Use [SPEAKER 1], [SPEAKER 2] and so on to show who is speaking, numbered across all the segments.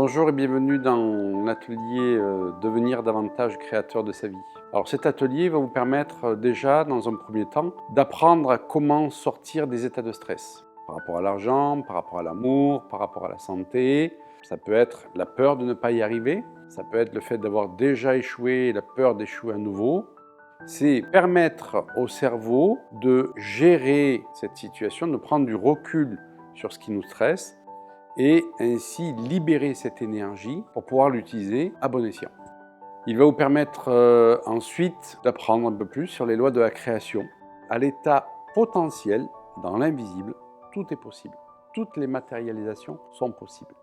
[SPEAKER 1] Bonjour et bienvenue dans l'atelier Devenir davantage créateur de sa vie. Alors cet atelier va vous permettre déjà, dans un premier temps, d'apprendre à comment sortir des états de stress. Par rapport à l'argent, par rapport à l'amour, par rapport à la santé. Ça peut être la peur de ne pas y arriver. Ça peut être le fait d'avoir déjà échoué et la peur d'échouer à nouveau. C'est permettre au cerveau de gérer cette situation, de prendre du recul sur ce qui nous stresse et ainsi libérer cette énergie pour pouvoir l'utiliser à bon escient. Il va vous permettre ensuite d'apprendre un peu plus sur les lois de la création. À l'état potentiel, dans l'invisible, tout est possible. Toutes les matérialisations sont possibles.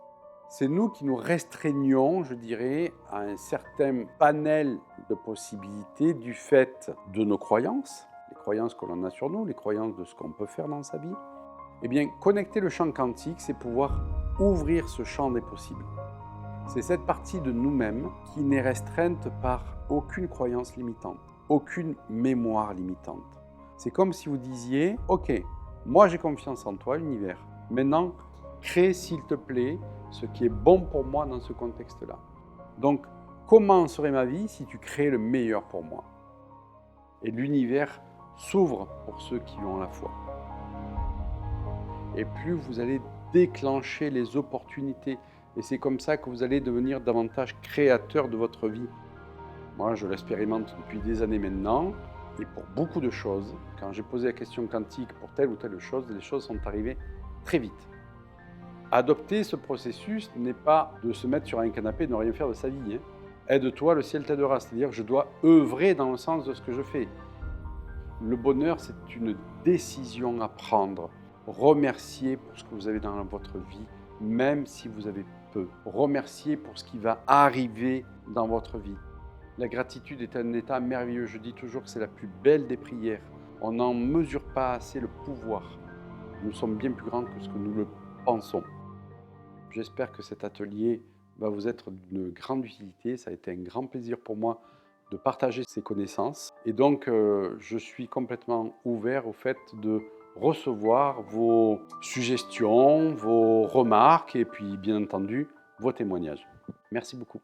[SPEAKER 1] C'est nous qui nous restreignons, je dirais, à un certain panel de possibilités du fait de nos croyances, les croyances que l'on a sur nous, les croyances de ce qu'on peut faire dans sa vie. Eh bien, connecter le champ quantique, c'est pouvoir ouvrir ce champ des possibles. C'est cette partie de nous-mêmes qui n'est restreinte par aucune croyance limitante, aucune mémoire limitante. C'est comme si vous disiez, ok, moi j'ai confiance en toi, l'univers. Maintenant, crée s'il te plaît ce qui est bon pour moi dans ce contexte-là. Donc, comment serait ma vie si tu crées le meilleur pour moi? Et l'univers s'ouvre pour ceux qui ont la foi. Et plus vous allez déclencher les opportunités. Et c'est comme ça que vous allez devenir davantage créateur de votre vie. Moi, je l'expérimente depuis des années maintenant. Et pour beaucoup de choses, quand j'ai posé la question quantique pour telle ou telle chose, les choses sont arrivées très vite. Adopter ce processus n'est pas de se mettre sur un canapé et de ne rien faire de sa vie. Aide-toi, le ciel t'aidera. C'est-à-dire que je dois œuvrer dans le sens de ce que je fais. Le bonheur, c'est une décision à prendre. Remerciez pour ce que vous avez dans votre vie, même si vous avez peu. Remerciez pour ce qui va arriver dans votre vie. La gratitude est un état merveilleux. Je dis toujours que c'est la plus belle des prières. On n'en mesure pas assez le pouvoir. Nous sommes bien plus grands que ce que nous le pensons. J'espère que cet atelier va vous être d'une grande utilité. Ça a été un grand plaisir pour moi de partager ces connaissances. Et donc, je suis complètement ouvert au fait de recevoir vos suggestions, vos remarques et puis, bien entendu, vos témoignages. Merci beaucoup.